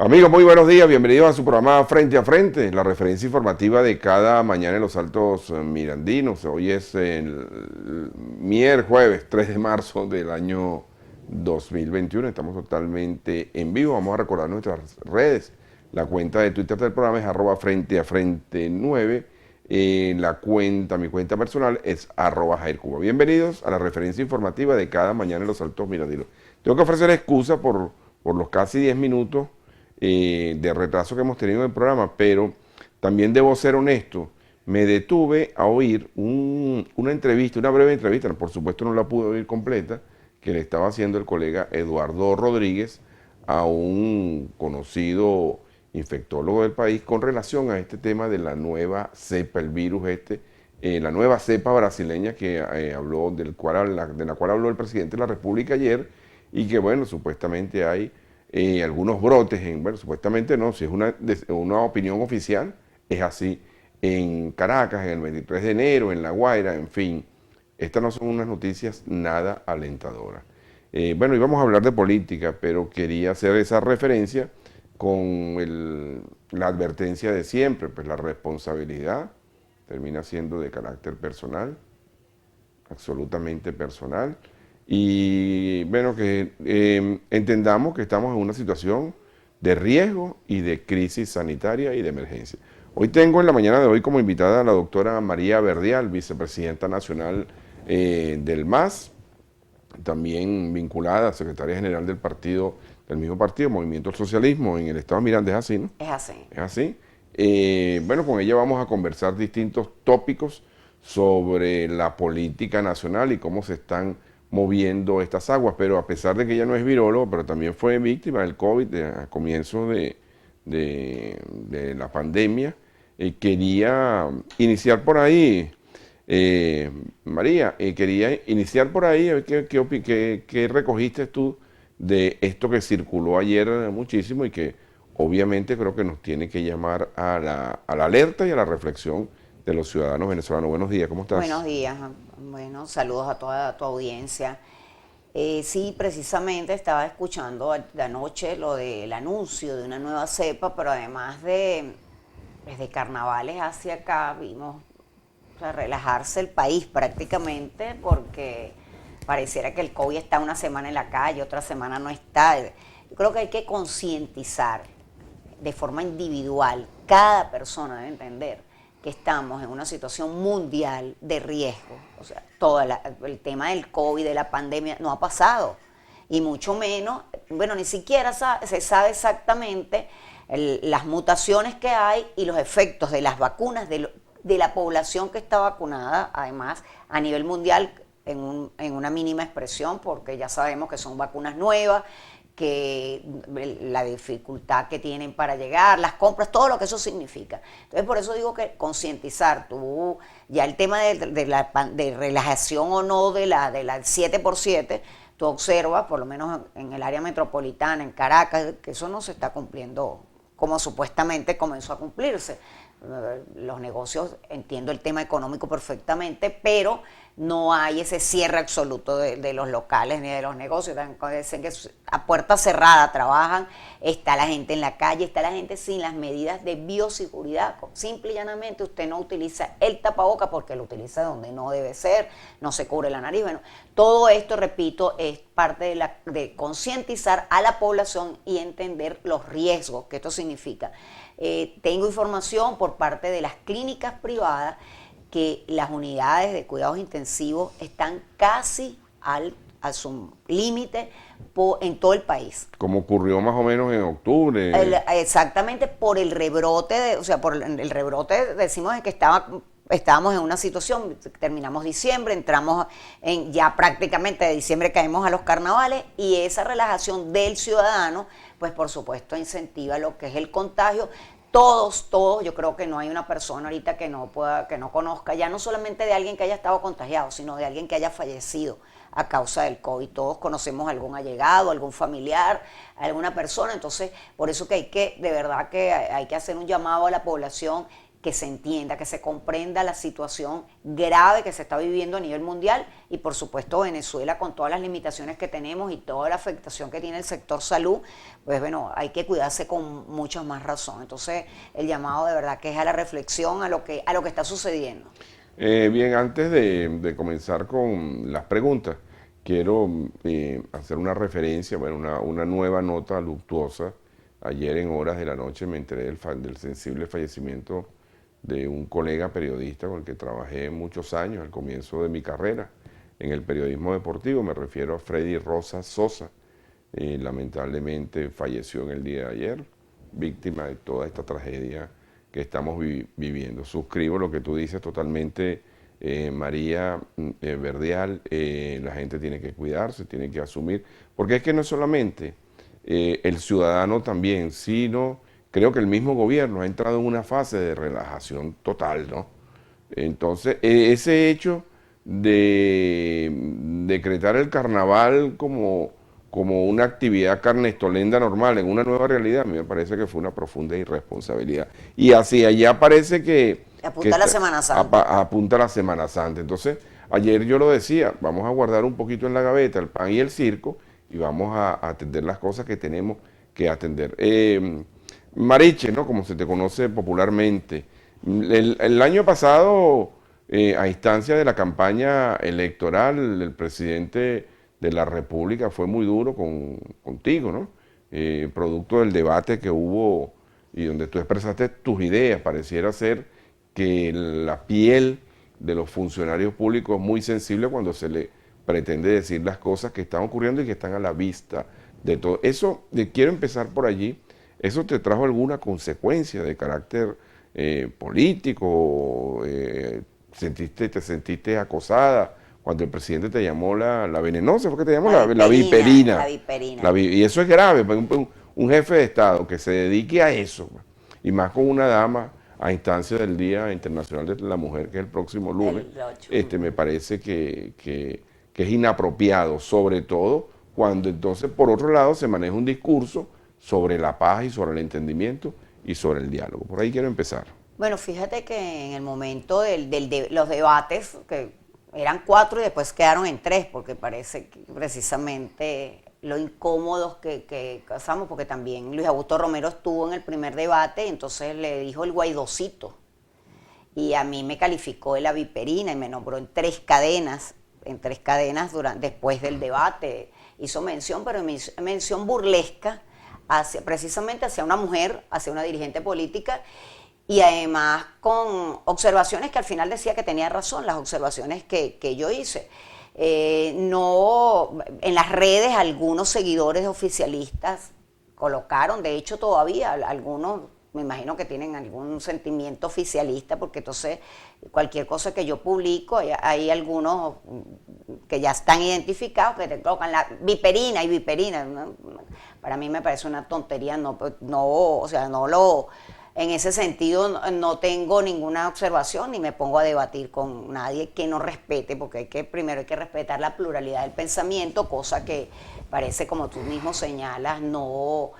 Amigos, muy buenos días, bienvenidos a su programa Frente a Frente, la referencia informativa de cada mañana en los Altos Mirandinos. Hoy es el jueves 3 de marzo del año 2021, estamos totalmente en vivo. Vamos a recordar nuestras redes. La cuenta de Twitter del programa es @frenteafrente9, mi cuenta personal es @jaircuba. Bienvenidos a la referencia informativa de cada mañana en los Altos Mirandinos. Tengo que ofrecer excusa por los casi 10 minutos de retraso que hemos tenido en el programa, pero también debo ser honesto, me detuve a oír una entrevista, una breve entrevista, por supuesto no la pude oír completa, que le estaba haciendo el colega Eduardo Rodríguez a un conocido infectólogo del país con relación a este tema de la nueva cepa, el virus la nueva cepa brasileña que habló, de la cual habló el presidente de la República ayer, y que bueno, supuestamente hay algunos brotes, bueno, supuestamente no, si es una opinión oficial, es así, en Caracas, en el 23 de enero, en La Guaira, en fin, estas no son unas noticias nada alentadoras. Bueno, íbamos a hablar de política, pero quería hacer esa referencia con la advertencia de siempre, pues la responsabilidad termina siendo de carácter personal, absolutamente personal. Y bueno, que entendamos que estamos en una situación de riesgo y de crisis sanitaria y de emergencia. Hoy tengo en la mañana de hoy como invitada a la doctora María Verdial, vicepresidenta nacional del MAS, también vinculada a secretaria general del mismo partido, Movimiento al Socialismo, en el estado de Miranda. ¿Es así, no? Es así. Es así. Bueno, con ella vamos a conversar distintos tópicos sobre la política nacional y cómo se están moviendo estas aguas, pero a pesar de que ella no es virólogo, pero también fue víctima del COVID a comienzo de la pandemia, quería iniciar por ahí, María, quería iniciar por ahí, a ver qué recogiste tú de esto que circuló ayer muchísimo y que obviamente creo que nos tiene que llamar a la alerta y a la reflexión de los ciudadanos venezolanos. Buenos días, ¿cómo estás? Buenos días. Bueno, saludos a toda tu audiencia. Sí, precisamente estaba escuchando de anoche lo del anuncio de una nueva cepa, pero además desde carnavales hacia acá vimos, o sea, relajarse el país prácticamente, porque pareciera que el COVID está una semana en la calle, otra semana no está. Yo creo que hay que concientizar de forma individual. Cada persona debe entender que estamos en una situación mundial de riesgo. O sea, el tema del COVID, de la pandemia, no ha pasado. Y mucho menos, bueno, ni siquiera se sabe exactamente las mutaciones que hay y los efectos de las vacunas de la población que está vacunada, además, a nivel mundial, en una mínima expresión, porque ya sabemos que son vacunas nuevas, que la dificultad que tienen para llegar, las compras, todo lo que eso significa. Entonces, por eso digo que concientizar, ya el tema de relajación o no de la 7x7, tú observas, por lo menos en el área metropolitana, en Caracas, que eso no se está cumpliendo como supuestamente comenzó a cumplirse. Los negocios, entiendo el tema económico perfectamente, pero no hay ese cierre absoluto de los locales ni de los negocios. Dicen que a puerta cerrada trabajan, está la gente en la calle, está la gente sin las medidas de bioseguridad. Simple y llanamente usted no utiliza el tapaboca porque lo utiliza donde no debe ser, no se cubre la nariz. Bueno, todo esto, repito, es parte de concientizar a la población y entender los riesgos que esto significa. Tengo información por parte de las clínicas privadas que las unidades de cuidados intensivos están casi a su límite en todo el país. Como ocurrió más o menos en octubre. Exactamente, por el rebrote, por el rebrote decimos que estábamos en una situación, terminamos diciembre, entramos ya prácticamente de diciembre caemos a los carnavales, y esa relajación del ciudadano, pues por supuesto incentiva lo que es el contagio. Todos, yo creo que no hay una persona ahorita que no conozca, ya no solamente de alguien que haya estado contagiado, sino de alguien que haya fallecido a causa del COVID. Todos conocemos algún allegado, algún familiar, alguna persona. Entonces, por eso que de verdad que hay que hacer un llamado a la población que se entienda, que se comprenda la situación grave que se está viviendo a nivel mundial y por supuesto Venezuela con todas las limitaciones que tenemos y toda la afectación que tiene el sector salud, pues bueno, hay que cuidarse con mucha más razón. Entonces el llamado de verdad que es a la reflexión, a lo que está sucediendo. Bien, antes de comenzar con las preguntas, quiero hacer una referencia, bueno, una nueva nota luctuosa. Ayer en horas de la noche me enteré del sensible fallecimiento de un colega periodista con el que trabajé muchos años al comienzo de mi carrera en el periodismo deportivo. Me refiero a Freddy Rosa Sosa. Lamentablemente falleció en el día de ayer, víctima de toda esta tragedia que estamos viviendo. Suscribo lo que tú dices totalmente, María Verdial. La gente tiene que cuidarse, tiene que asumir, porque es que no es solamente el ciudadano también, sino creo que el mismo gobierno ha entrado en una fase de relajación total, ¿no? Entonces, ese hecho de decretar el carnaval como una actividad carnestolenda normal en una nueva realidad, a mí me parece que fue una profunda irresponsabilidad. Y hacia allá parece que Apunta a la Semana Santa. Apunta a la Semana Santa. Entonces, ayer yo lo decía, vamos a guardar un poquito en la gaveta el pan y el circo y vamos a atender las cosas que tenemos que atender. Mariche, ¿no? Como se te conoce popularmente. El año pasado, a instancia de la campaña electoral, el presidente de la República fue muy duro contigo, ¿no? Producto del debate que hubo y donde tú expresaste tus ideas. Pareciera ser que la piel de los funcionarios públicos es muy sensible cuando se le pretende decir las cosas que están ocurriendo y que están a la vista de todo. Eso, quiero empezar por allí. ¿Eso te trajo alguna consecuencia de carácter político? ¿Te sentiste acosada cuando el presidente te llamó la venenosa? ¿Fue que te llamó la viperina? La viperina. Y eso es grave, un jefe de Estado que se dedique a eso, y más con una dama a instancia del Día Internacional de la Mujer, que es el próximo lunes, me parece que es inapropiado, sobre todo cuando entonces por otro lado se maneja un discurso sobre la paz y sobre el entendimiento y sobre el diálogo. Por ahí quiero empezar. Bueno, fíjate que en el momento de los debates, que eran 4 y después quedaron en 3, porque parece que precisamente lo incómodos que pasamos, porque también Luis Augusto Romero estuvo en el primer debate y entonces le dijo el guaidocito. Y a mí me calificó de la viperina y me nombró en 3 cadenas, después del debate. Hizo mención, pero mención burlesca, precisamente hacia una mujer, hacia una dirigente política, y además con observaciones que al final decía que tenía razón, las observaciones que yo hice. No, en las redes algunos seguidores oficialistas colocaron, de hecho todavía algunos, me imagino que tienen algún sentimiento oficialista, porque entonces cualquier cosa que yo publico, hay algunos que ya están identificados, que te colocan la viperina y viperina. Para mí me parece una tontería, en ese sentido no tengo ninguna observación ni me pongo a debatir con nadie que no respete, porque primero hay que respetar la pluralidad del pensamiento, cosa que parece, como tú mismo señalas, no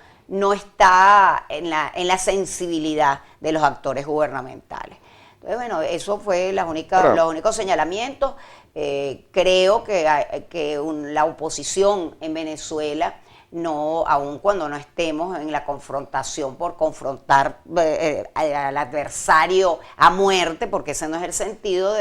está en la sensibilidad de los actores gubernamentales. Entonces, bueno, eso fue los únicos señalamientos. Creo que la oposición en Venezuela, aun cuando no estemos en la confrontación por confrontar al adversario a muerte, porque ese no es el sentido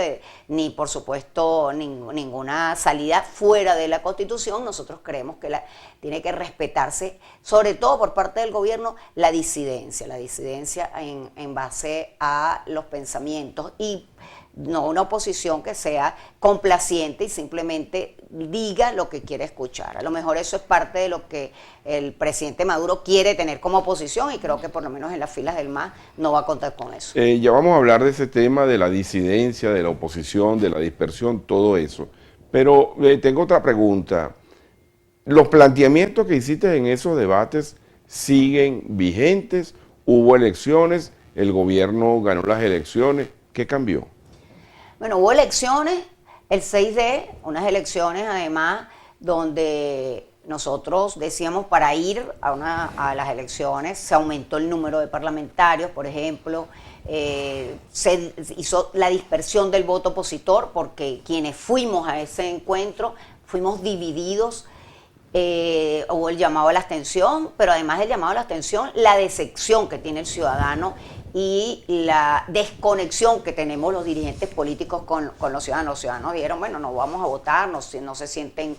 ni por supuesto ninguna salida fuera de la Constitución, nosotros creemos que tiene que respetarse, sobre todo por parte del gobierno, la disidencia en base a los pensamientos y no una oposición que sea complaciente y simplemente diga lo que quiere escuchar. A lo mejor eso es parte de lo que el presidente Maduro quiere tener como oposición y creo que por lo menos en las filas del MAS no va a contar con eso. Ya vamos a hablar de ese tema de la disidencia, de la oposición, de la dispersión, todo eso. Pero tengo otra pregunta. ¿Los planteamientos que hiciste en esos debates siguen vigentes? ¿Hubo elecciones? ¿El gobierno ganó las elecciones? ¿Qué cambió? Bueno, hubo elecciones, el 6D, unas elecciones además donde nosotros decíamos para ir a las elecciones, se aumentó el número de parlamentarios, por ejemplo, se hizo la dispersión del voto opositor porque quienes fuimos a ese encuentro fuimos divididos. Hubo el llamado a la abstención, pero además del llamado a la abstención, la decepción que tiene el ciudadano y la desconexión que tenemos los dirigentes políticos con los ciudadanos. Los ciudadanos dijeron, bueno, no vamos a votar, no se sienten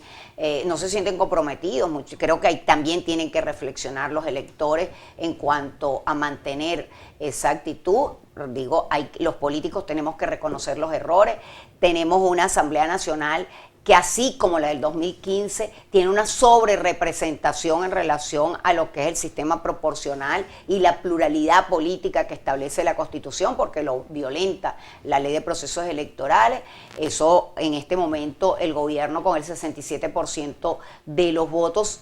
comprometidos. Creo que ahí también tienen que reflexionar los electores en cuanto a mantener esa actitud. Digo, los políticos tenemos que reconocer los errores. Tenemos una Asamblea Nacional que así como la del 2015, tiene una sobrerepresentación en relación a lo que es el sistema proporcional y la pluralidad política que establece la Constitución, porque lo violenta la Ley de Procesos Electorales. Eso, en este momento, el gobierno con el 67% de los votos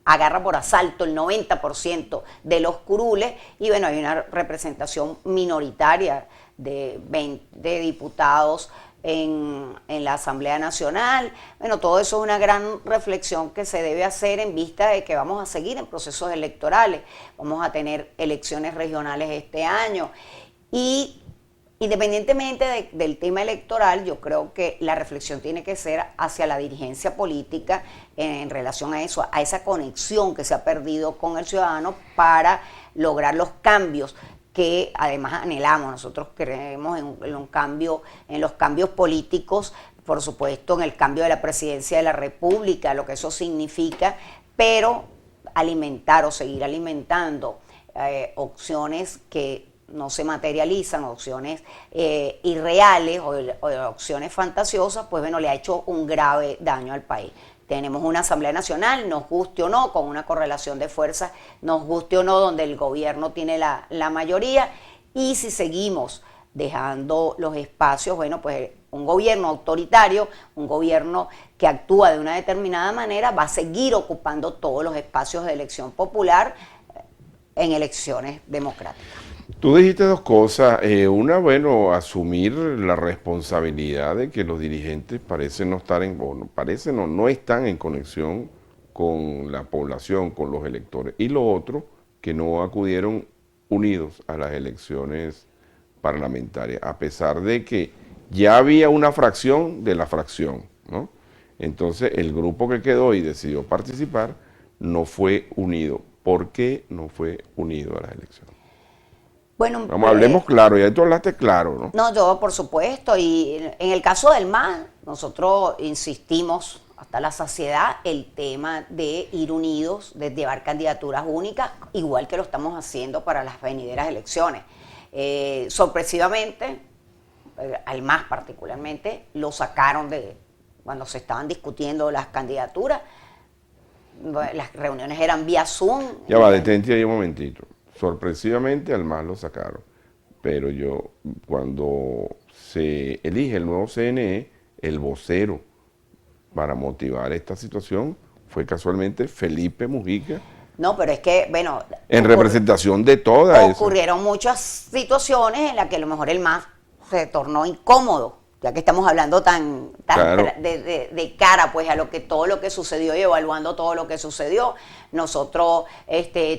agarra por asalto el 90% de los curules, y bueno, hay una representación minoritaria de 20 diputados en la Asamblea Nacional. Bueno, todo eso es una gran reflexión que se debe hacer en vista de que vamos a seguir en procesos electorales, vamos a tener elecciones regionales este año, y independientemente del tema electoral, yo creo que la reflexión tiene que ser hacia la dirigencia política en relación a eso, a esa conexión que se ha perdido con el ciudadano para lograr los cambios que además anhelamos. Nosotros creemos en un cambio, en los cambios políticos, por supuesto en el cambio de la presidencia de la República, lo que eso significa, pero alimentar o seguir alimentando opciones que no se materializan, opciones irreales o opciones fantasiosas, pues bueno, le ha hecho un grave daño al país. Tenemos una Asamblea Nacional, nos guste o no, con una correlación de fuerzas, nos guste o no, donde el gobierno tiene la mayoría, y si seguimos dejando los espacios, bueno, pues un gobierno autoritario, un gobierno que actúa de una determinada manera, va a seguir ocupando todos los espacios de elección popular en elecciones democráticas. Tú dijiste dos cosas. Una, bueno, asumir la responsabilidad de que los dirigentes parecen no estar no están en conexión con la población, con los electores. Y lo otro, que no acudieron unidos a las elecciones parlamentarias, a pesar de que ya había una fracción de la fracción, ¿no? Entonces, el grupo que quedó y decidió participar no fue unido. ¿Por qué no fue unido a las elecciones? Bueno, vamos, hablemos claro, ya tú hablaste claro, ¿no? No, yo por supuesto, y en el caso del MAS, nosotros insistimos hasta la saciedad el tema de ir unidos, de llevar candidaturas únicas, igual que lo estamos haciendo para las venideras elecciones. Sorpresivamente, al MAS particularmente, lo sacaron cuando se estaban discutiendo las candidaturas. Las reuniones eran vía Zoom. Ya va, detente ahí un momentito. Sorpresivamente al MAS lo sacaron, pero cuando se elige el nuevo CNE, el vocero para motivar esta situación fue casualmente Felipe Mujica. No, pero es que, bueno, en representación de todas ocurrieron muchas situaciones en las que a lo mejor el MAS se tornó incómodo, ya que estamos hablando tan claro, de cara pues a todo lo que sucedió y evaluando todo lo que sucedió. Nosotros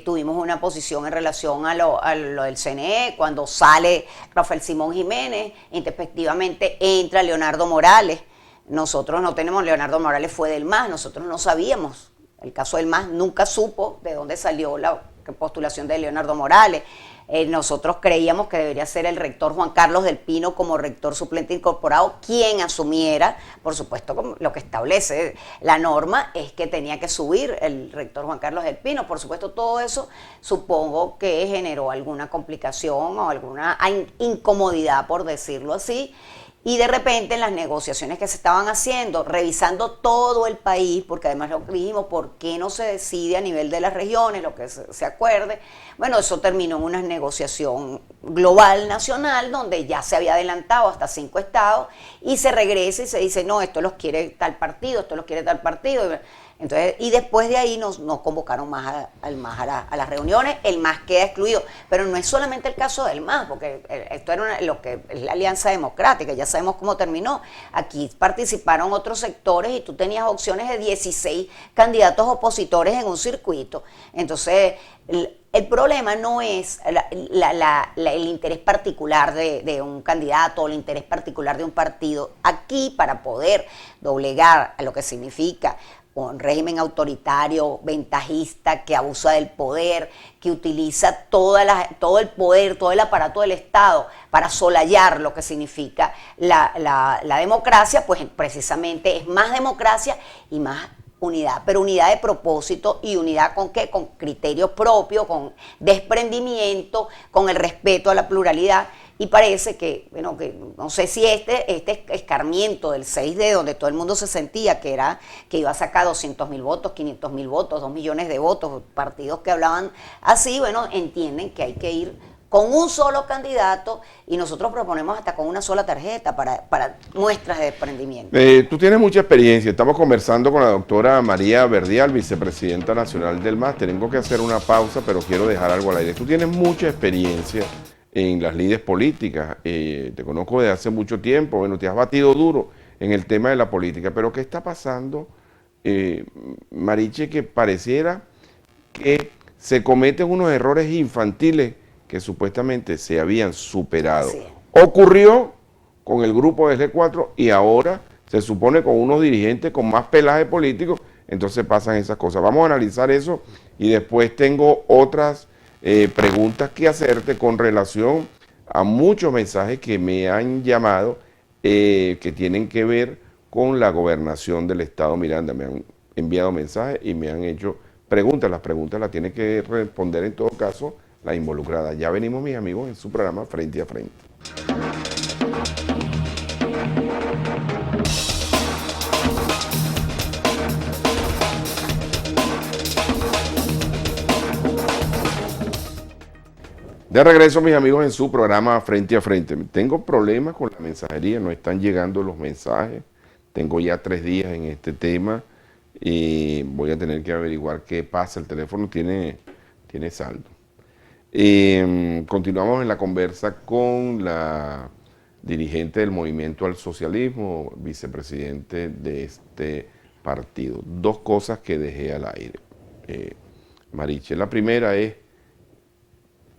tuvimos una posición en relación a lo del CNE, cuando sale Rafael Simón Jiménez, introspectivamente entra Leonardo Morales. Nosotros no tenemos, Leonardo Morales fue del MAS, nosotros no sabíamos. El caso del MAS nunca supo de dónde salió la postulación de Leonardo Morales. Nosotros creíamos que debería ser el rector Juan Carlos del Pino como rector suplente incorporado quien asumiera, por supuesto, como lo que establece la norma es que tenía que subir el rector Juan Carlos del Pino. Por supuesto, todo eso supongo que generó alguna complicación o alguna incomodidad, por decirlo así. Y de repente en las negociaciones que se estaban haciendo, revisando todo el país, porque además lo dijimos, ¿por qué no se decide a nivel de las regiones, lo que se acuerde? Bueno, eso terminó en una negociación global, nacional, donde ya se había adelantado hasta 5 estados, y se regresa y se dice, no, esto los quiere tal partido, esto los quiere tal partido. Entonces, y después de ahí nos convocaron más a las reuniones, el MAS queda excluido. Pero no es solamente el caso del MAS, porque esto era lo que es la Alianza Democrática, ya sabemos cómo terminó. Aquí participaron otros sectores y tú tenías opciones de 16 candidatos opositores en un circuito. Entonces, el problema no es el interés particular de un candidato o el interés particular de un partido. Aquí, para poder doblegar a lo que significa un régimen autoritario, ventajista, que abusa del poder, que utiliza todo el poder, todo el aparato del Estado para solallar lo que significa la democracia, pues precisamente es más democracia y más unidad, pero unidad de propósito y unidad con qué, con criterios propios, con desprendimiento, con el respeto a la pluralidad. Y parece que, bueno, que no sé si este escarmiento del 6D, donde todo el mundo se sentía que iba a sacar 200.000 votos, 500.000 votos, 2 millones de votos, partidos que hablaban así, bueno, entienden que hay que ir con un solo candidato y nosotros proponemos hasta con una sola tarjeta para muestras de desprendimiento. Tú tienes mucha experiencia, estamos conversando con la doctora María Verdial, vicepresidenta nacional del MAS. Tengo que hacer una pausa, pero quiero dejar algo al aire. Tú tienes mucha experiencia en las lides políticas, te conozco desde hace mucho tiempo, bueno, te has batido duro en el tema de la política, pero ¿qué está pasando, Mariche, que pareciera que se cometen unos errores infantiles que supuestamente se habían superado? Sí. Ocurrió con el grupo de G4 y ahora se supone con unos dirigentes con más pelaje político, entonces pasan esas cosas. Vamos a analizar eso y después tengo otras preguntas que hacerte con relación a muchos mensajes que me han llamado que tienen que ver con la gobernación del estado Miranda. Me han enviado mensajes y me han hecho preguntas. Las preguntas las tiene que responder en todo caso la involucrada. Ya venimos, mis amigos, en su programa Frente a Frente. De regreso, mis amigos, en su programa Frente a Frente. Tengo problemas con la mensajería, no están llegando los mensajes. Tengo ya 3 días en este tema y voy a tener que averiguar qué pasa. El teléfono tiene saldo. Continuamos en la conversa con la dirigente del Movimiento al Socialismo, vicepresidente de este partido. 2 cosas que dejé al aire, Mariche. La primera es,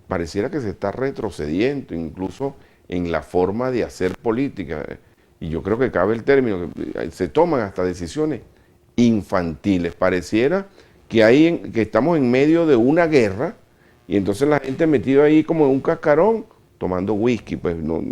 pareciera que se está retrocediendo incluso en la forma de hacer política, y yo creo que cabe el término, que se toman hasta decisiones infantiles. Pareciera que estamos en medio de una guerra y entonces la gente metida ahí como en un cascarón tomando whisky, pues no,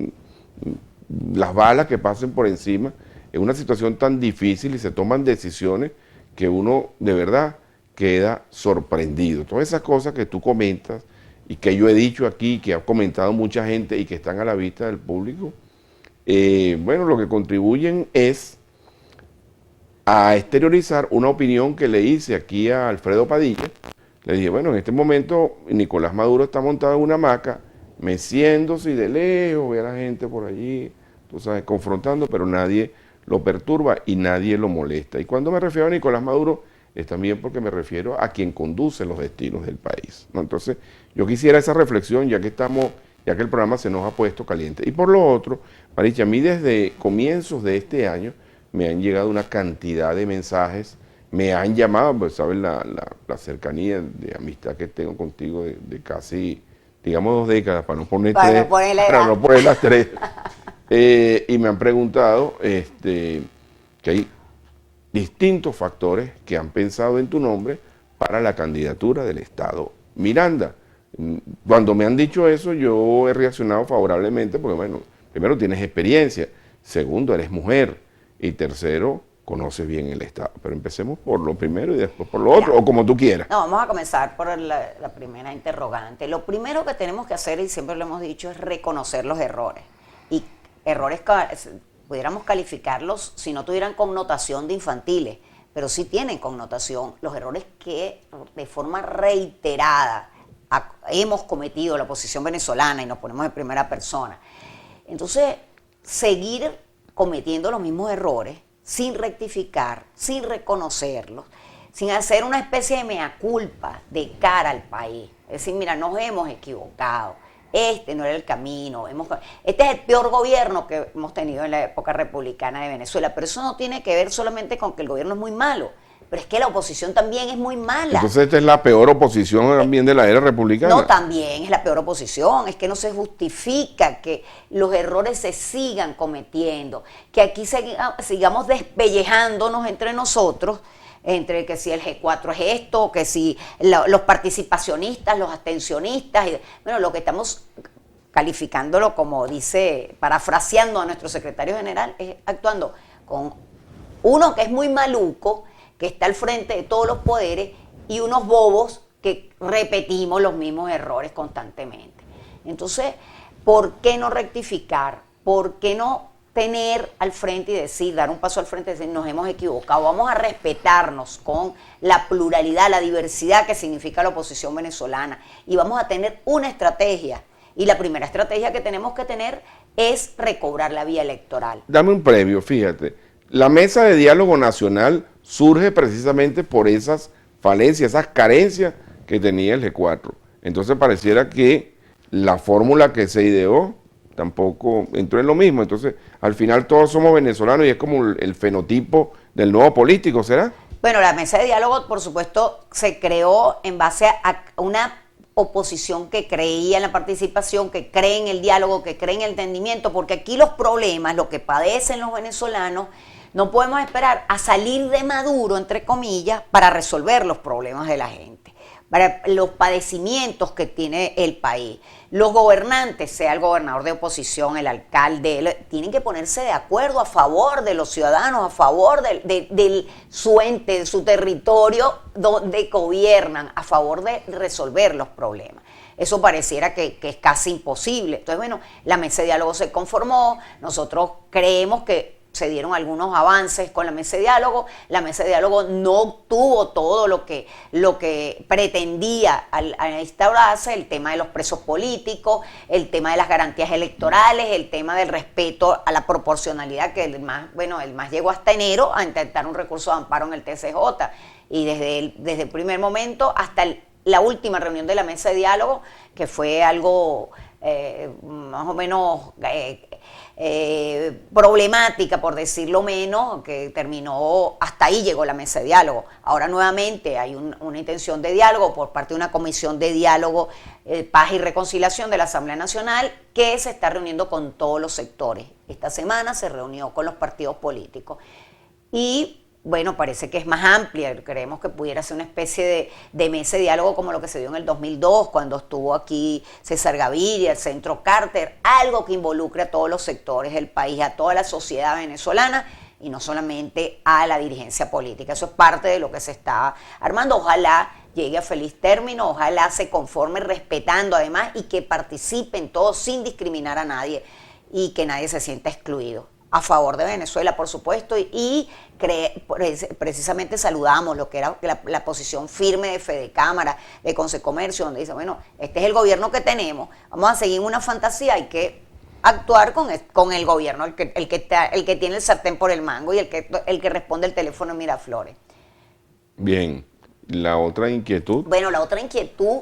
las balas que pasen por encima. Es una situación tan difícil y se toman decisiones que uno de verdad queda sorprendido. Todas esas cosas que tú comentas y que yo he dicho aquí, que ha comentado mucha gente y que están a la vista del público, bueno, lo que contribuyen es a exteriorizar una opinión que le hice aquí a Alfredo Padilla. Le dije, bueno, en este momento Nicolás Maduro está montado en una hamaca, meciéndose y de lejos ve a la gente por allí, tú sabes, confrontando, pero nadie lo perturba y nadie lo molesta. Y cuando me refiero a Nicolás Maduro, es también porque me refiero a quien conduce los destinos del país, ¿no? Entonces, yo quisiera esa reflexión, ya que el programa se nos ha puesto caliente. Y por lo otro, Maricha, a mí desde comienzos de este año me han llegado una cantidad de mensajes, me han llamado, pues sabes la cercanía de amistad que tengo contigo de casi, digamos, 2 décadas, para no poner no poner las 3. Y me han preguntado que hay distintos factores que han pensado en tu nombre para la candidatura del estado Miranda. Cuando me han dicho eso, yo he reaccionado favorablemente porque, bueno, primero tienes experiencia, segundo eres mujer y tercero conoces bien el estado. Pero empecemos por lo primero y después por lo otro, o como tú quieras. No, vamos a comenzar por la primera interrogante. Lo primero que tenemos que hacer, y siempre lo hemos dicho, es reconocer los errores. Y errores pudiéramos calificarlos si no tuvieran connotación de infantiles, pero sí tienen connotación. Los errores que de forma reiterada hemos cometido la oposición venezolana, y nos ponemos en primera persona. Entonces, seguir cometiendo los mismos errores sin rectificar, sin reconocerlos, sin hacer una especie de mea culpa de cara al país. Es decir, mira, nos hemos equivocado, este no era el camino, este es el peor gobierno que hemos tenido en la época republicana de Venezuela, pero eso no tiene que ver solamente con que el gobierno es muy malo, pero es que la oposición también es muy mala. Entonces esta es la peor oposición también de la era republicana. No, también es la peor oposición, es que no se justifica que los errores se sigan cometiendo, que aquí sigamos despellejándonos entre nosotros, entre que si el G4 es esto, que si los participacionistas, los abstencionistas, bueno, lo que estamos calificándolo como dice, parafraseando a nuestro secretario general, es actuando con uno que es muy maluco, que está al frente de todos los poderes, y unos bobos que repetimos los mismos errores constantemente. Entonces, ¿por qué no rectificar? ¿Por qué no tener al frente y decir, dar un paso al frente y decir, nos hemos equivocado, vamos a respetarnos con la pluralidad, la diversidad que significa la oposición venezolana, y vamos a tener una estrategia? Y la primera estrategia que tenemos que tener es recobrar la vía electoral. Dame un previo, fíjate. La mesa de diálogo nacional surge precisamente por esas falencias, esas carencias que tenía el G4. Entonces pareciera que la fórmula que se ideó tampoco entró en lo mismo. Entonces, al final todos somos venezolanos y es como el fenotipo del nuevo político, ¿será? Bueno, la mesa de diálogo, por supuesto, se creó en base a una oposición que creía en la participación, que cree en el diálogo, que cree en el entendimiento, porque aquí los problemas, lo que padecen los venezolanos, no podemos esperar a salir de Maduro, entre comillas, para resolver los problemas de la gente, para los padecimientos que tiene el país. Los gobernantes, sea el gobernador de oposición, el alcalde, tienen que ponerse de acuerdo a favor de los ciudadanos, a favor de su ente, de su territorio donde gobiernan, a favor de resolver los problemas. Eso pareciera que es casi imposible. Entonces, bueno, la mesa de diálogo se conformó, nosotros creemos que se dieron algunos avances con la mesa de diálogo. La mesa de diálogo no obtuvo todo lo que pretendía al instaurarse, el tema de los presos políticos, el tema de las garantías electorales, el tema del respeto a la proporcionalidad, que el MAS llegó hasta enero a intentar un recurso de amparo en el TCJ, y desde el primer momento hasta la última reunión de la mesa de diálogo, que fue algo más o menos problemática, por decirlo menos, que terminó, hasta ahí llegó la mesa de diálogo. Ahora nuevamente hay una intención de diálogo por parte de una comisión de diálogo, paz y reconciliación de la Asamblea Nacional, que se está reuniendo con todos los sectores. Esta semana se reunió con los partidos políticos y bueno, parece que es más amplia. Creemos que pudiera ser una especie de mesa de diálogo como lo que se dio en el 2002, cuando estuvo aquí César Gaviria, el Centro Carter, algo que involucre a todos los sectores del país, a toda la sociedad venezolana y no solamente a la dirigencia política. Eso es parte de lo que se está armando. Ojalá llegue a feliz término, ojalá se conforme respetando además y que participen todos sin discriminar a nadie y que nadie se sienta excluido. A favor de Venezuela, por supuesto, y precisamente saludamos lo que era la posición firme de Fedecámara, de Consecomercio, donde dice, bueno, este es el gobierno que tenemos, vamos a seguir una fantasía, hay que actuar con el gobierno, el que tiene el sartén por el mango y el que responde el teléfono en Miraflores. Bien, la otra inquietud. Bueno, la otra inquietud.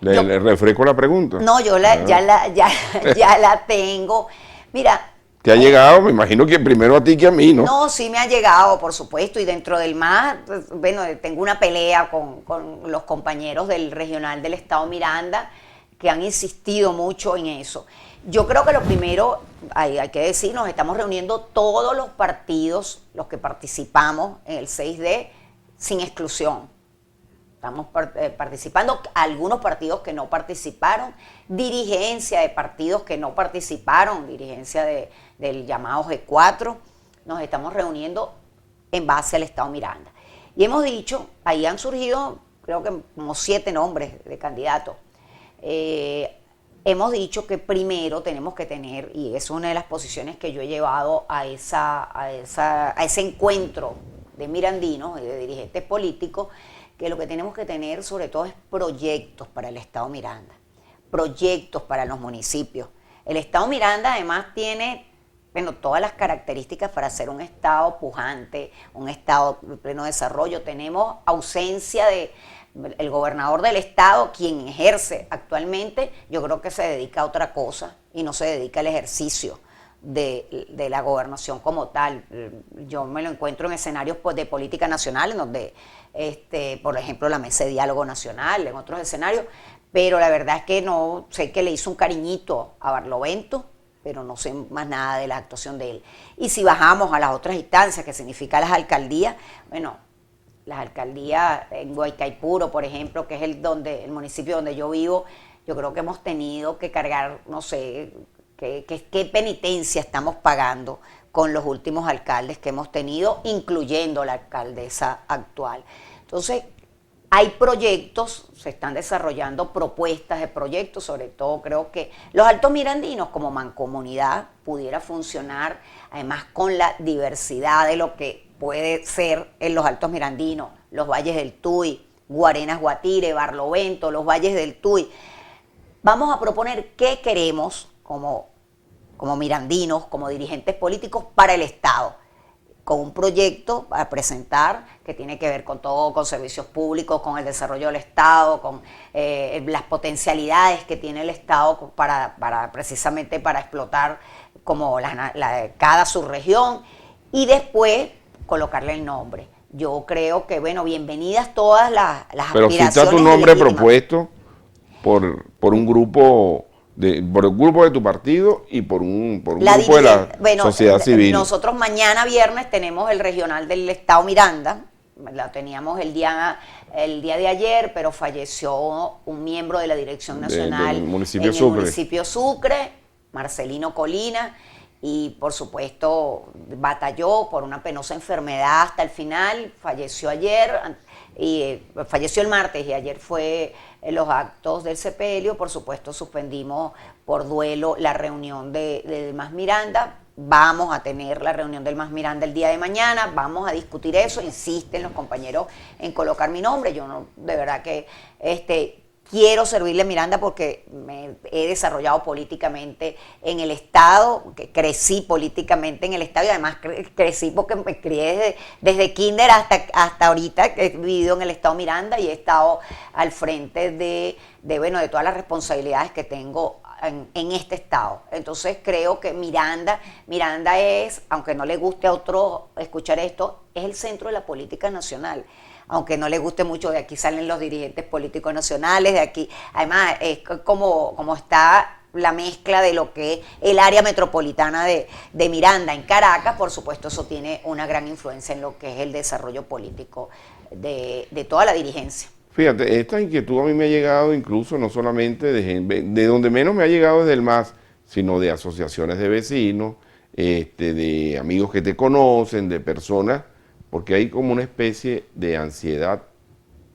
¿Le refresco la pregunta? No, yo ya la tengo. Mira. ¿Te ha llegado? Me imagino que primero a ti que a mí, ¿no? No, sí me ha llegado, por supuesto, y dentro del MAS, bueno, tengo una pelea con los compañeros del regional del Estado Miranda, que han insistido mucho en eso. Yo creo que lo primero, hay que decir, nos estamos reuniendo todos los partidos, los que participamos en el 6D, sin exclusión. Estamos participando, algunos partidos que no participaron, dirigencia de partidos que no participaron, dirigencia del llamado G4, nos estamos reuniendo en base al Estado Miranda. Y hemos dicho, ahí han surgido creo que como 7 nombres de candidatos. Hemos dicho que primero tenemos que tener, y es una de las posiciones que yo he llevado a ese encuentro de mirandinos y de dirigentes políticos, que lo que tenemos que tener sobre todo es proyectos para el Estado Miranda, proyectos para los municipios. El Estado Miranda además tiene bueno, todas las características para ser un estado pujante, un estado de pleno desarrollo. Tenemos ausencia de el gobernador del estado, quien ejerce actualmente, yo creo que se dedica a otra cosa y no se dedica al ejercicio de la gobernación como tal. Yo me lo encuentro en escenarios pues, de política nacional, en donde, por ejemplo, la mesa de diálogo nacional, en otros escenarios, pero la verdad es que no sé, que le hizo un cariñito a Barlovento, pero no sé más nada de la actuación de él. Y si bajamos a las otras instancias, que significa las alcaldías, bueno, las alcaldías en Guaycaipuro, por ejemplo, que es el municipio donde yo vivo, yo creo que hemos tenido que cargar, no sé, qué penitencia estamos pagando con los últimos alcaldes que hemos tenido, incluyendo la alcaldesa actual. Entonces, hay proyectos, se están desarrollando propuestas de proyectos, sobre todo creo que los Altos Mirandinos como mancomunidad pudiera funcionar, además con la diversidad de lo que puede ser en los Altos Mirandinos, los Valles del Tuy, Guarenas Guatire, Barlovento, los Valles del Tuy. Vamos a proponer qué queremos como mirandinos, como dirigentes políticos para el Estado, con un proyecto a presentar que tiene que ver con todo, con servicios públicos, con el desarrollo del Estado, con las potencialidades que tiene el Estado precisamente para explotar como cada subregión, y después colocarle el nombre. Yo creo que, bueno, bienvenidas todas las Pero aspiraciones. Pero cita tu nombre propuesto por un grupo por el grupo de tu partido y por un grupo de la sociedad civil. Nosotros mañana viernes tenemos el regional del Estado Miranda, la teníamos el día de ayer, pero falleció un miembro de la Dirección Nacional del municipio en el municipio Sucre, Marcelino Colina, y por supuesto batalló por una penosa enfermedad hasta el final, falleció ayer, y falleció el martes, y ayer fue los actos del sepelio. Por supuesto suspendimos por duelo la reunión del MAS Miranda. Vamos a tener la reunión del MAS Miranda el día de mañana, vamos a discutir eso, insisten los compañeros en colocar mi nombre. Yo no, de verdad que quiero servirle a Miranda porque me he desarrollado políticamente en el Estado, que crecí políticamente en el Estado, y además crecí porque me crié desde kinder hasta ahorita, que he vivido en el Estado Miranda y he estado al frente de todas las responsabilidades que tengo en este Estado. Entonces creo que Miranda es, aunque no le guste a otros escuchar esto, es el centro de la política nacional. Aunque no le guste mucho, de aquí salen los dirigentes políticos nacionales, de aquí, además es como está la mezcla de lo que es el área metropolitana de Miranda en Caracas. Por supuesto eso tiene una gran influencia en lo que es el desarrollo político de toda la dirigencia. Fíjate, esta inquietud a mí me ha llegado incluso no solamente de donde menos me ha llegado es del MAS, sino de asociaciones de vecinos, de amigos que te conocen, de personas, porque hay como una especie de ansiedad,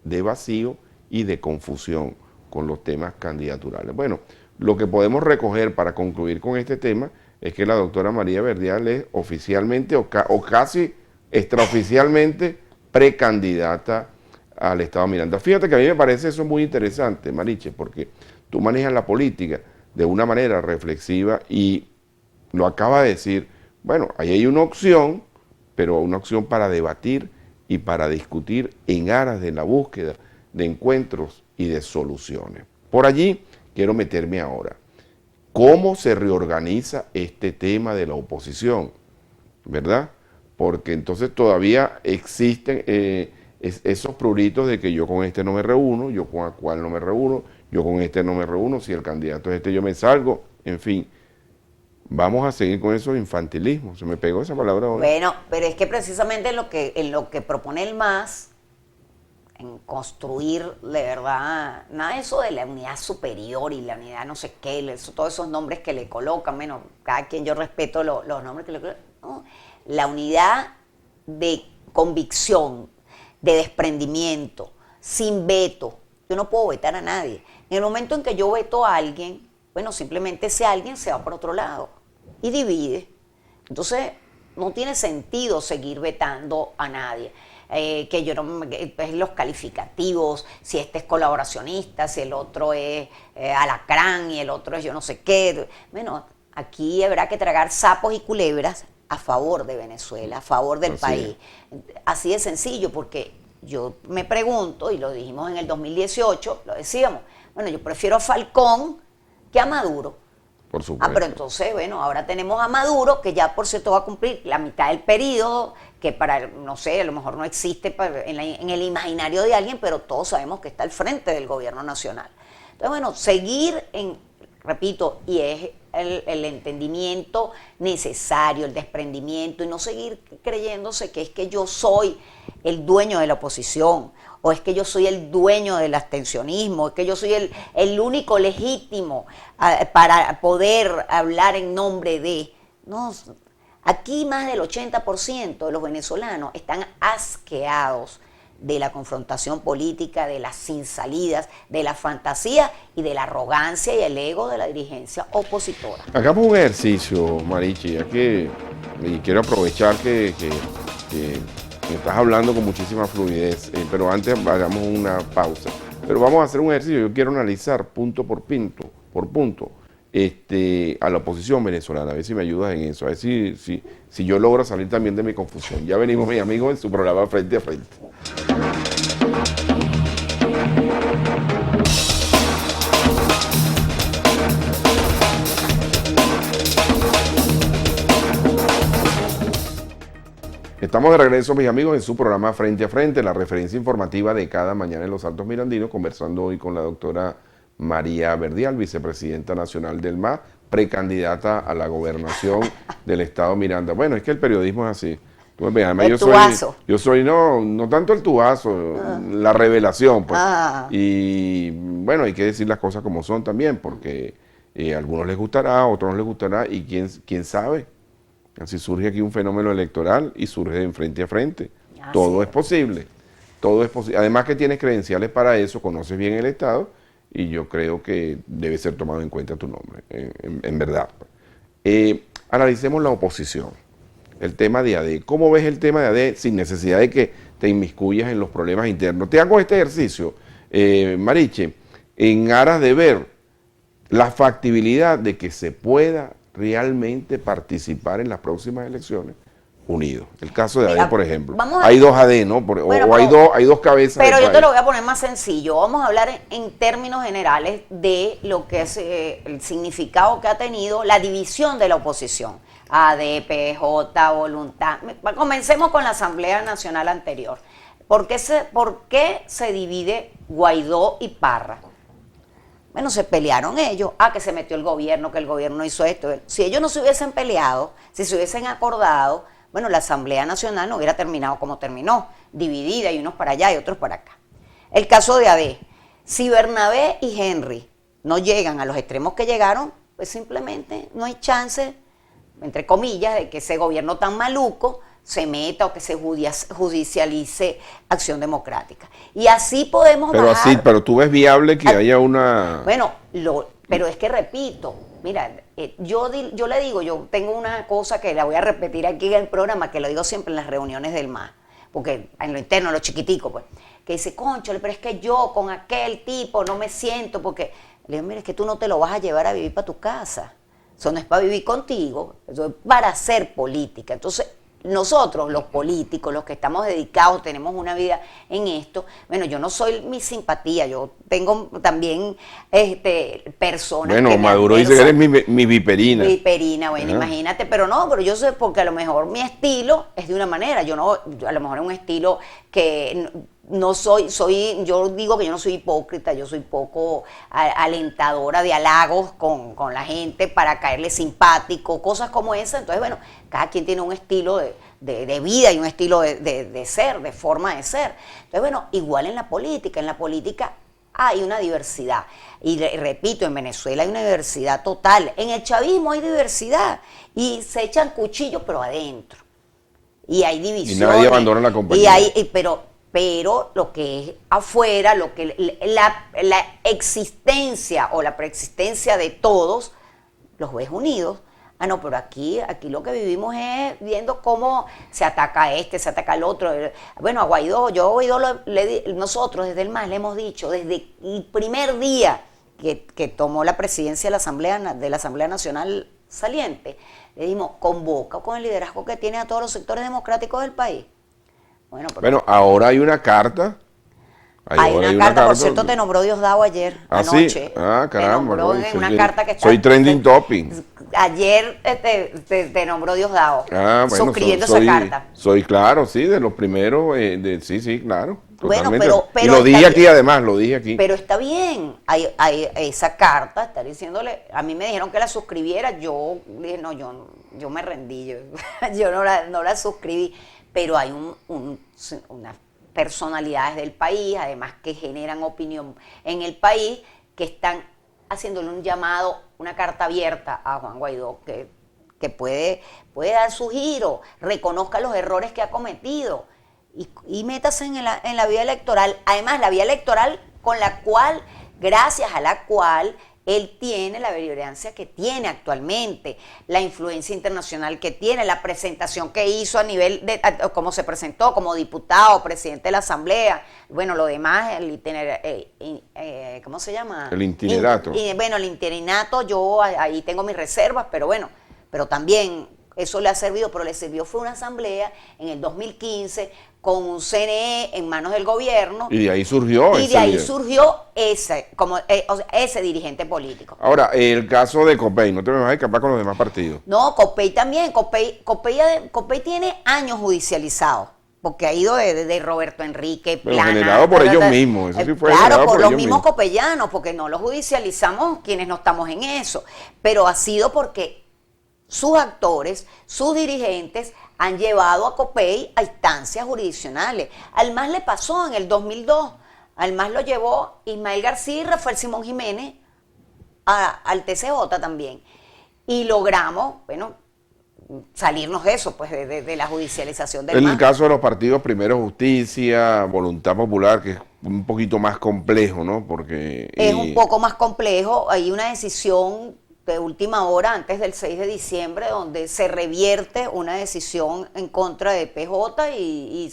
de vacío y de confusión con los temas candidaturales. Bueno, lo que podemos recoger para concluir con este tema es que la doctora María Verdial es oficialmente o casi extraoficialmente precandidata al Estado Miranda. Fíjate que a mí me parece eso muy interesante, Mariche, porque tú manejas la política de una manera reflexiva y lo acaba de decir, bueno, ahí hay una opción, pero una opción para debatir y para discutir en aras de la búsqueda de encuentros y de soluciones. Por allí quiero meterme ahora. ¿Cómo se reorganiza este tema de la oposición? ¿Verdad? Porque entonces todavía existen esos pruritos de que yo con este no me reúno, yo con el cual no me reúno, yo con este no me reúno, si el candidato es este yo me salgo, en fin. Vamos a seguir con esos infantilismos. Se me pegó esa palabra ahora. Bueno, pero es que precisamente en lo que propone el MAS, en construir, de verdad, nada de eso de la unidad superior y la unidad no sé qué, todos esos nombres que le colocan, bueno, cada quien, yo respeto los nombres que le colocan, no, la unidad de convicción, de desprendimiento, sin veto. Yo no puedo vetar a nadie. En el momento en que yo veto a alguien, bueno, simplemente ese alguien se va por otro lado y divide. Entonces, no tiene sentido seguir vetando a nadie. Que yo no, pues los calificativos, si este es colaboracionista, si el otro es alacrán y el otro es yo no sé qué. Bueno, aquí habrá que tragar sapos y culebras a favor de Venezuela, a favor del país. Así de sencillo, porque yo me pregunto, y lo dijimos en el 2018, lo decíamos, bueno, yo prefiero a Falcón que a Maduro. Por supuesto. Pero entonces, bueno, ahora tenemos a Maduro, que ya por cierto va a cumplir la mitad del periodo, que para, no sé, a lo mejor no existe en el imaginario de alguien, pero todos sabemos que está al frente del gobierno nacional. Entonces, bueno, seguir repito, y es el entendimiento necesario, el desprendimiento, y no seguir creyéndose que es que yo soy el dueño de la oposición, o es que yo soy el dueño del abstencionismo, es que yo soy el único legítimo para poder hablar en nombre de... No, aquí más del 80% de los venezolanos están asqueados de la confrontación política, de las sin salidas, de la fantasía y de la arrogancia y el ego de la dirigencia opositora. Hagamos un ejercicio, Marichi, ya que y quiero aprovechar que estás hablando con muchísima fluidez, pero antes hagamos una pausa. Pero vamos a hacer un ejercicio, yo quiero analizar punto por punto, a la oposición venezolana, a ver si me ayudas en eso, a ver si yo logro salir también de mi confusión. Ya venimos, mis amigos, en su programa Frente a Frente. Estamos de regreso, mis amigos, en su programa Frente a Frente, la referencia informativa de cada mañana en los Altos Mirandinos, conversando hoy con la doctora María Verdial, vicepresidenta nacional del MAS, precandidata a la gobernación del estado Miranda. Bueno, es que el periodismo es así. Además, yo soy no tanto el tubazo, la revelación, pues. Y bueno, hay que decir las cosas como son también, porque a algunos les gustará, a otros no les gustará, y quién sabe. Así surge aquí un fenómeno electoral y surge en Frente a Frente. Todo es posible, todo es posible. Además que tienes credenciales para eso, conoces bien el estado, y yo creo que debe ser tomado en cuenta tu nombre, en verdad. Analicemos la oposición, el tema de AD. ¿Cómo ves el tema de AD sin necesidad de que te inmiscuyas en los problemas internos? Te hago este ejercicio, Mariche, en aras de ver la factibilidad de que se pueda realmente participar en las próximas elecciones unidos. El caso de AD, por ejemplo. Hay dos AD, ¿no? Hay dos cabezas. Pero yo te lo voy a poner más sencillo. Vamos a hablar en términos generales de lo que es el significado que ha tenido la división de la oposición. AD, PJ, Voluntad. Comencemos con la Asamblea Nacional anterior. ¿Por qué se divide Guaidó y Parra? Bueno, se pelearon ellos, que se metió el gobierno, que el gobierno hizo esto. Si ellos no se hubiesen peleado, si se hubiesen acordado, bueno, la Asamblea Nacional no hubiera terminado como terminó, dividida y unos para allá y otros para acá. El caso de AD, si Bernabé y Henry no llegan a los extremos que llegaron, pues simplemente no hay chance, entre comillas, de que ese gobierno tan maluco se meta o que se judicialice Acción Democrática. Y así podemos bajar. Pero tú ves viable que haya una... Bueno, pero es que repito, mira, yo le digo, yo tengo una cosa que la voy a repetir aquí en el programa, que lo digo siempre en las reuniones del MAS, porque en lo interno, en lo chiquitico, pues, que dice, cónchale, pero es que yo con aquel tipo no me siento, porque le digo, mira, es que tú no te lo vas a llevar a vivir para tu casa, eso no es para vivir contigo, eso es para hacer política. Entonces, nosotros, los políticos, los que estamos dedicados, tenemos una vida en esto. Bueno, yo no soy mi simpatía, yo tengo también personas. Bueno, Maduro dice que eres mi viperina. Viperina, bueno, imagínate, pero yo sé, porque a lo mejor mi estilo es de una manera, yo a lo mejor es un estilo que no yo digo que yo no soy hipócrita, yo soy poco alentadora de halagos con la gente para caerle simpático, cosas como esas. Entonces, bueno, cada quien tiene un estilo de vida y un estilo de ser, de forma de ser. Entonces, bueno, igual en la política hay una diversidad. Y repito, en Venezuela hay una diversidad total. En el chavismo hay diversidad y se echan cuchillos, pero adentro. Y hay divisiones. Y nadie abandona la compañía. Pero lo que es afuera, lo que la existencia o la preexistencia de todos, los ves unidos. No, pero aquí lo que vivimos es viendo cómo se ataca a este, se ataca al otro. Bueno, a Guaidó, nosotros desde el MAS le hemos dicho, desde el primer día que tomó la presidencia de la Asamblea Nacional saliente. Le dijimos, convoca con el liderazgo que tiene a todos los sectores democráticos del país. Bueno, ahora hay una carta. Hay una carta, por cierto, te nombró Diosdado ayer, anoche. Sí. Caramba. Te nombró en una carta que está... Soy trending topic. Ayer te nombró Diosdado, bueno, suscribiendo esa carta. Soy claro, sí, de los primeros, sí, claro. Totalmente. Bueno, pero y lo dije aquí, además, lo dije aquí. Pero está bien, hay esa carta, está diciéndole, a mí me dijeron que la suscribiera, yo dije, no, yo me rendí, yo no la suscribí, pero hay unas personalidades del país, además que generan opinión en el país, que están haciéndole un llamado, una carta abierta a Juan Guaidó, que puede dar su giro, reconozca los errores que ha cometido y métase en la vía electoral. Además, la vía electoral gracias a la cual él tiene la beligerancia que tiene actualmente, la influencia internacional que tiene, la presentación que hizo a nivel de cómo se presentó como diputado, presidente de la Asamblea, bueno, lo demás, ¿cómo se llama? El itinerato. Bueno, el interinato, yo ahí tengo mis reservas, pero también eso le ha servido, pero le sirvió fue una asamblea en el 2015 con un CNE en manos del gobierno. Y de ahí surgió ese dirigente político. Ahora, el caso de Copey, no te me vas a escapar con los demás partidos. No, Copey también. Copey tiene años judicializados, porque ha ido de Roberto Enrique, Plana, generado por ellos mismos. Eso sí fue claro, por los mismos copellanos, porque no lo judicializamos quienes no estamos en eso. Pero ha sido porque sus actores, sus dirigentes han llevado a Copey a instancias jurisdiccionales. Al MAS le pasó en el 2002. Al MAS lo llevó Ismael García y Rafael Simón Jiménez al TCJ también. Y logramos, salirnos de eso, pues de la judicialización del MAS. En el caso de los partidos, primero Justicia, Voluntad Popular, que es un poquito más complejo, ¿no? Porque es un poco más complejo. Hay una decisión de última hora, antes del 6 de diciembre, donde se revierte una decisión en contra de PJ y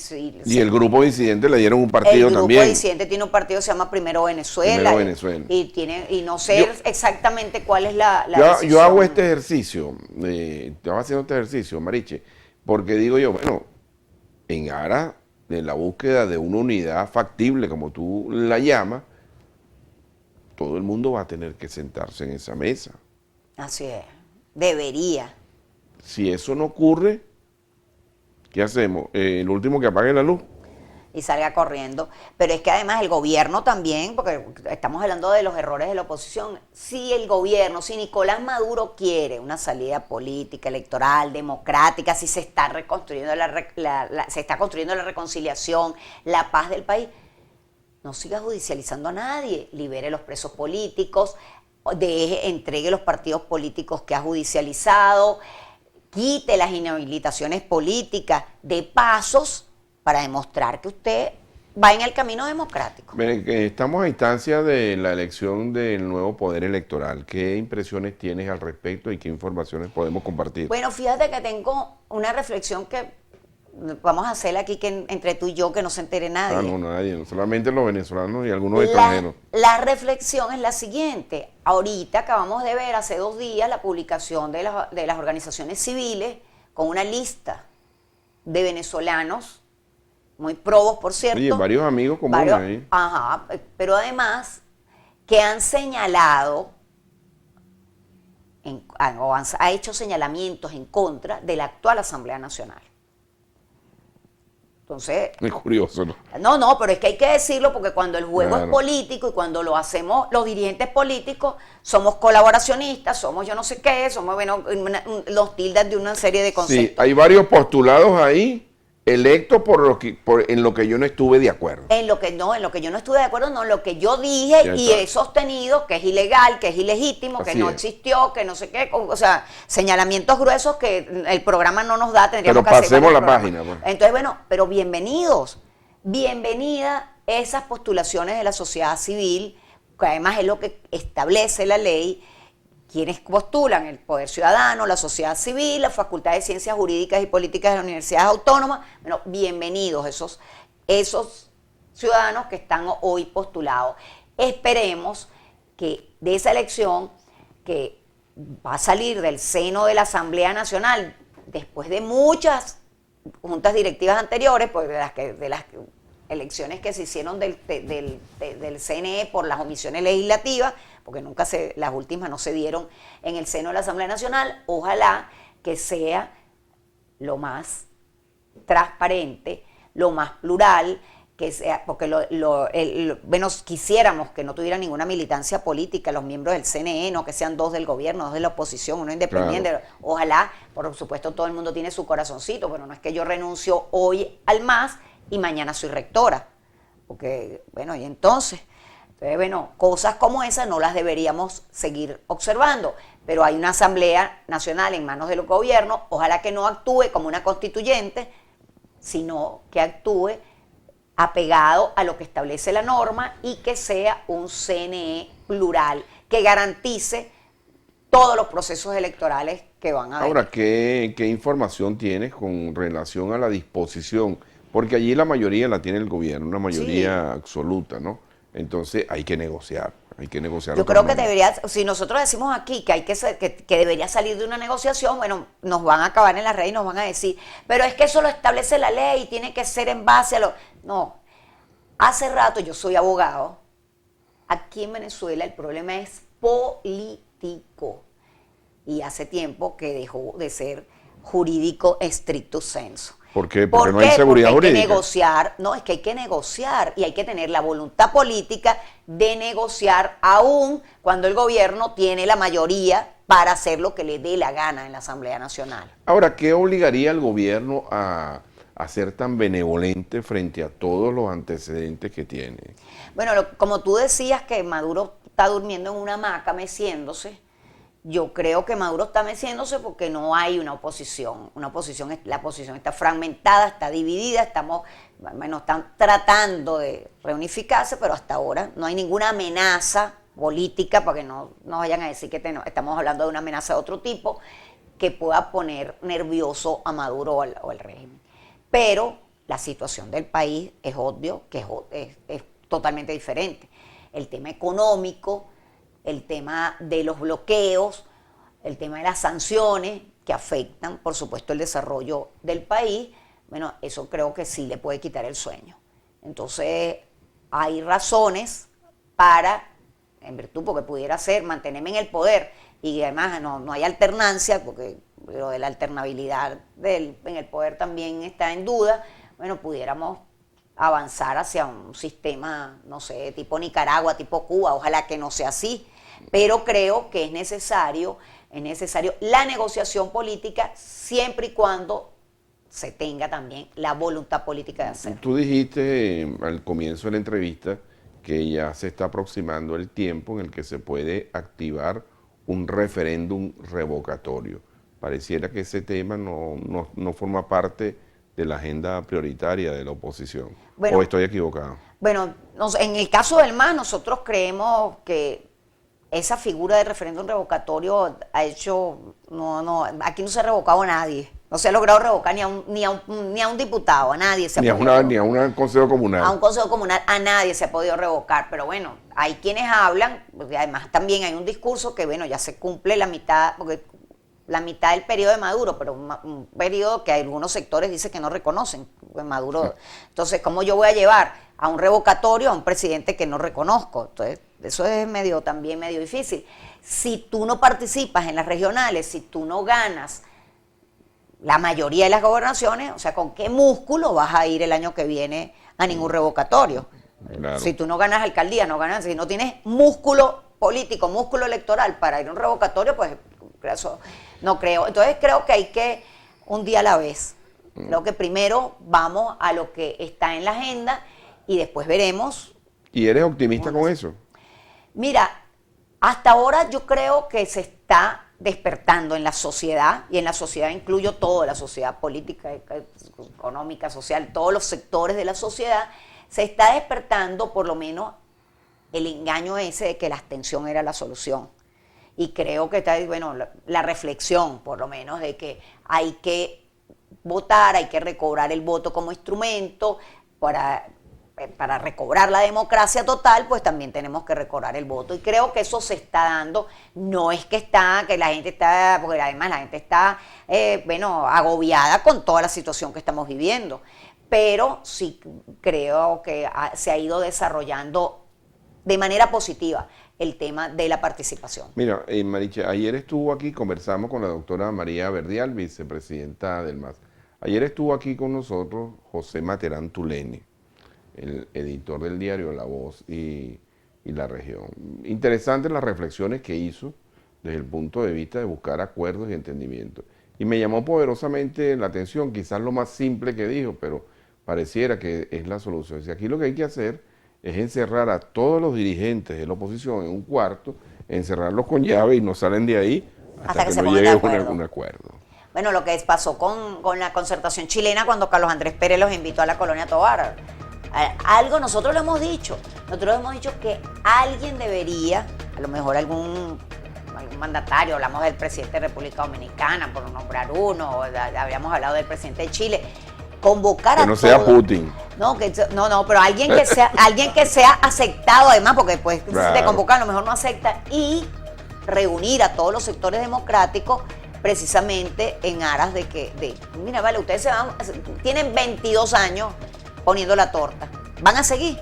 el grupo disidente le dieron un partido también. El grupo disidente tiene un partido que se llama Primero Venezuela. Y no sé exactamente cuál es la decisión. Yo hago este ejercicio, estaba haciendo este ejercicio, Mariche, porque digo yo, en aras de la búsqueda de una unidad factible, como tú la llamas, todo el mundo va a tener que sentarse en esa mesa. Así es, debería. Si eso no ocurre, ¿qué hacemos? El último que apague la luz. Y salga corriendo. Pero es que además el gobierno también, porque estamos hablando de los errores de la oposición, si Nicolás Maduro quiere una salida política, electoral, democrática, si se está reconstruyendo se está construyendo la reconciliación, la paz del país, no siga judicializando a nadie, libere los presos políticos, entregue los partidos políticos que ha judicializado, quite las inhabilitaciones políticas, de pasos para demostrar que usted va en el camino democrático. Estamos a instancia de la elección del nuevo poder electoral. ¿Qué impresiones tienes al respecto y qué informaciones podemos compartir? Bueno, fíjate que tengo una reflexión que vamos a hacerla aquí entre tú y yo, que no se entere nadie. No, nadie, solamente los venezolanos y algunos extranjeros. La reflexión es la siguiente. Ahorita acabamos de ver hace 2 días la publicación de las organizaciones civiles con una lista de venezolanos, muy probos, por cierto. Oye, varios amigos comunes ahí. Ajá, pero además que han señalado ha hecho señalamientos en contra de la actual Asamblea Nacional. Entonces, es curioso, ¿no? No, pero es que hay que decirlo porque cuando el juego es político y cuando lo hacemos los dirigentes políticos, somos colaboracionistas, somos yo no sé qué, somos, los tildas de una serie de conceptos. Sí, hay varios postulados ahí electos en lo que yo no estuve de acuerdo. En lo que yo no estuve de acuerdo, no, lo que yo dije y he sostenido que es ilegal, que es ilegítimo, que no existió, que no sé qué, o sea, señalamientos gruesos que el programa no nos da, tendríamos que hacer. Pero pasemos la página. Pues. Entonces, pero bienvenida esas postulaciones de la sociedad civil, que además es lo que establece la ley. Quienes postulan: el Poder Ciudadano, la sociedad civil, la Facultad de Ciencias Jurídicas y Políticas de las Universidades Autónomas. Bienvenidos esos ciudadanos que están hoy postulados. Esperemos que de esa elección, que va a salir del seno de la Asamblea Nacional después de muchas juntas directivas anteriores, pues de las elecciones que se hicieron del CNE por las omisiones legislativas, porque las últimas no se dieron en el seno de la Asamblea Nacional. Ojalá que sea lo más transparente, lo más plural, que sea, porque quisiéramos que no tuviera ninguna militancia política los miembros del CNE, no que sean dos del gobierno, dos de la oposición, uno independiente. Claro. Ojalá, por supuesto, todo el mundo tiene su corazoncito, pero no es que yo renuncio hoy al MAS y mañana soy rectora. Porque, y entonces, cosas como esas no las deberíamos seguir observando. Pero hay una Asamblea Nacional en manos del gobierno, ojalá que no actúe como una constituyente, sino que actúe apegado a lo que establece la norma y que sea un CNE plural, que garantice todos los procesos electorales que van a haber. Ahora, ¿qué información tienes con relación a la disposición? Porque allí la mayoría la tiene el gobierno, una mayoría absoluta, ¿no? Entonces hay que negociar. Yo creo que debería, si nosotros decimos aquí que que debería salir de una negociación, nos van a acabar en la red y nos van a decir, pero es que eso lo establece la ley y tiene que ser en base a lo... No, hace rato yo soy abogado, aquí en Venezuela el problema es político y hace tiempo que dejó de ser jurídico stricto sensu. ¿Por qué? Porque no hay seguridad jurídica. Hay que negociar, es que hay que negociar y hay que tener la voluntad política de negociar aún cuando el gobierno tiene la mayoría para hacer lo que le dé la gana en la Asamblea Nacional. Ahora, ¿qué obligaría al gobierno a ser tan benevolente frente a todos los antecedentes que tiene? Como tú decías que Maduro está durmiendo en una hamaca meciéndose, yo creo que Maduro está meciéndose porque no hay una oposición. La oposición está fragmentada, está dividida, están tratando de reunificarse, pero hasta ahora no hay ninguna amenaza política, para que no vayan a decir que estamos hablando de una amenaza de otro tipo, que pueda poner nervioso a Maduro o al régimen. Pero la situación del país es obvio que es totalmente diferente. El tema económico, el tema de los bloqueos, el tema de las sanciones que afectan, por supuesto, el desarrollo del país, eso creo que sí le puede quitar el sueño. Entonces, hay razones para, en virtud, porque pudiera ser mantenerme en el poder y además no hay alternancia, porque lo de la alternabilidad en el poder también está en duda, pudiéramos avanzar hacia un sistema, no sé, tipo Nicaragua, tipo Cuba, ojalá que no sea así, pero creo que es necesario la negociación política siempre y cuando se tenga también la voluntad política de hacerlo. Tú dijiste al comienzo de la entrevista que ya se está aproximando el tiempo en el que se puede activar un referéndum revocatorio. Pareciera que ese tema no forma parte de la agenda prioritaria de la oposición. ¿O estoy equivocado? En el caso del MAS, nosotros creemos que esa figura de referéndum revocatorio aquí no se ha revocado a nadie. No se ha logrado revocar ni a un diputado, a nadie se ha podido. Ni a un consejo comunal. A un consejo comunal, a nadie se ha podido revocar. Pero hay quienes hablan, porque además también hay un discurso que ya se cumple la mitad, porque la mitad del periodo de Maduro, pero un periodo que algunos sectores dicen que no reconocen Maduro. Entonces, ¿cómo yo voy a llevar a un revocatorio a un presidente que no reconozco? Entonces, eso es también medio difícil. Si tú no participas en las regionales, si tú no ganas la mayoría de las gobernaciones, o sea, ¿con qué músculo vas a ir el año que viene a ningún revocatorio? Claro. Si tú no ganas alcaldía, si no tienes músculo político, músculo electoral para ir a un revocatorio, pues eso no creo. Entonces creo que hay que un día a la vez. Creo que primero vamos a lo que está en la agenda y después veremos. ¿Y eres optimista con eso? Mira, hasta ahora yo creo que se está despertando en la sociedad, y en la sociedad incluyo toda la sociedad política, económica, social, todos los sectores de la sociedad, se está despertando por lo menos el engaño ese de que la abstención era la solución. Y creo que está, la reflexión, por lo menos, de que hay que votar, hay que recobrar el voto como instrumento para para recobrar la democracia total, pues también tenemos que recobrar el voto. Y creo que eso se está dando. No es que la gente está, porque además la gente está, agobiada con toda la situación que estamos viviendo. Pero sí creo que se ha ido desarrollando de manera positiva el tema de la participación. Mira, Mariche, ayer estuvo aquí, conversamos con la doctora María Verdial, vicepresidenta del MAS. Ayer estuvo aquí con nosotros José Materán Tuleni, el editor del diario La Voz y La Región. Interesantes las reflexiones que hizo desde el punto de vista de buscar acuerdos y entendimiento. Y me llamó poderosamente la atención, quizás lo más simple que dijo, pero pareciera que es la solución. Si aquí lo que hay que hacer es encerrar a todos los dirigentes de la oposición en un cuarto, encerrarlos con llave y no salen de ahí hasta que no llegue un acuerdo. Bueno, lo que pasó con la concertación chilena cuando Carlos Andrés Pérez los invitó a la Colonia Tovar. Algo nosotros lo hemos dicho. Nosotros hemos dicho que alguien debería, a lo mejor algún mandatario, hablamos del presidente de República Dominicana, por nombrar uno, habíamos hablado del presidente de Chile, convocar a todos. Que no sea Putin. No, pero alguien que sea aceptado además, porque pues claro, si te convocan a lo mejor no acepta, y reunir a todos los sectores democráticos precisamente en aras de mira, vale, ustedes tienen 22 años poniendo la torta, ¿van a seguir?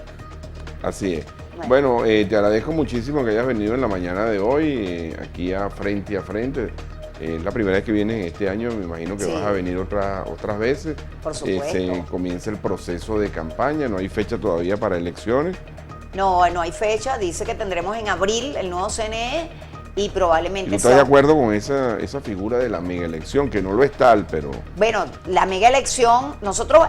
Así es. Bueno, te agradezco muchísimo que hayas venido en la mañana de hoy, aquí a Frente. Es la primera vez que vienes este año, me imagino que sí, vas a venir otras veces. Por supuesto. Se comienza el proceso de campaña, no hay fecha todavía para elecciones. No hay fecha, dice que tendremos en abril el nuevo CNE y probablemente... ¿Tú estás de acuerdo con esa figura de la mega elección, que no lo es tal, pero... Bueno, la mega elección,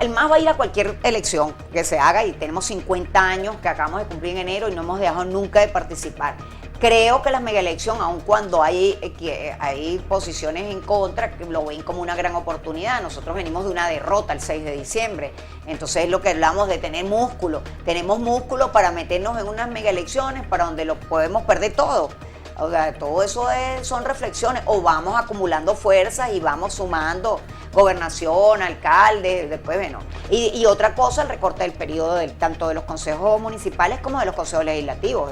el MAS va a ir a cualquier elección que se haga y tenemos 50 años que acabamos de cumplir en enero y no hemos dejado nunca de participar. Creo que las mega elecciones, aun cuando hay posiciones en contra, que lo ven como una gran oportunidad. Nosotros venimos de una derrota el 6 de diciembre. Entonces es lo que hablamos de tener músculo. Tenemos músculo para meternos en unas mega elecciones para donde lo podemos perder todo. O sea, todo eso son reflexiones. O vamos acumulando fuerzas y vamos sumando gobernación, alcalde, después, bueno. Y otra cosa, el recorte del periodo tanto de los consejos municipales como de los consejos legislativos.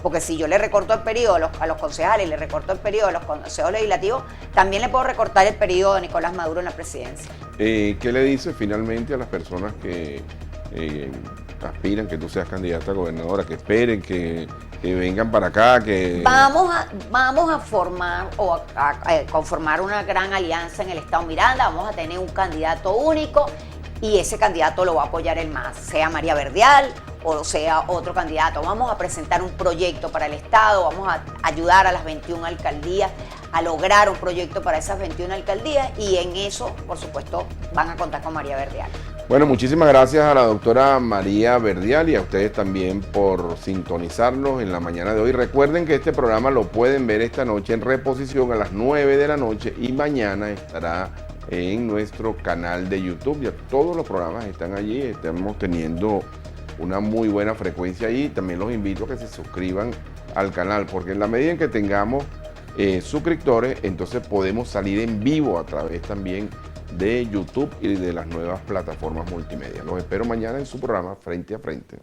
Porque si yo le recorto el periodo a los concejales y le recorto el periodo a los consejos legislativos, también le puedo recortar el periodo a Nicolás Maduro en la presidencia. ¿Qué le dices finalmente a las personas que aspiran que tú seas candidata a gobernadora, que esperen, que vengan para acá, que... Vamos a formar a conformar una gran alianza en el Estado Miranda, vamos a tener un candidato único y ese candidato lo va a apoyar el MAS, sea María Verdial o sea otro candidato. Vamos a presentar un proyecto para el Estado, vamos a ayudar a las 21 alcaldías a lograr un proyecto para esas 21 alcaldías y en eso, por supuesto, van a contar con María Verdial. Bueno, muchísimas gracias a la doctora María Verdial y a ustedes también por sintonizarnos en la mañana de hoy. Recuerden que este programa lo pueden ver esta noche en reposición a las 9 de la noche y mañana estará en nuestro canal de YouTube. Ya todos los programas están allí, estamos teniendo una muy buena frecuencia allí. También los invito a que se suscriban al canal, porque en la medida en que tengamos suscriptores, entonces podemos salir en vivo a través también de YouTube y de las nuevas plataformas multimedia. Los espero mañana en su programa Frente a Frente.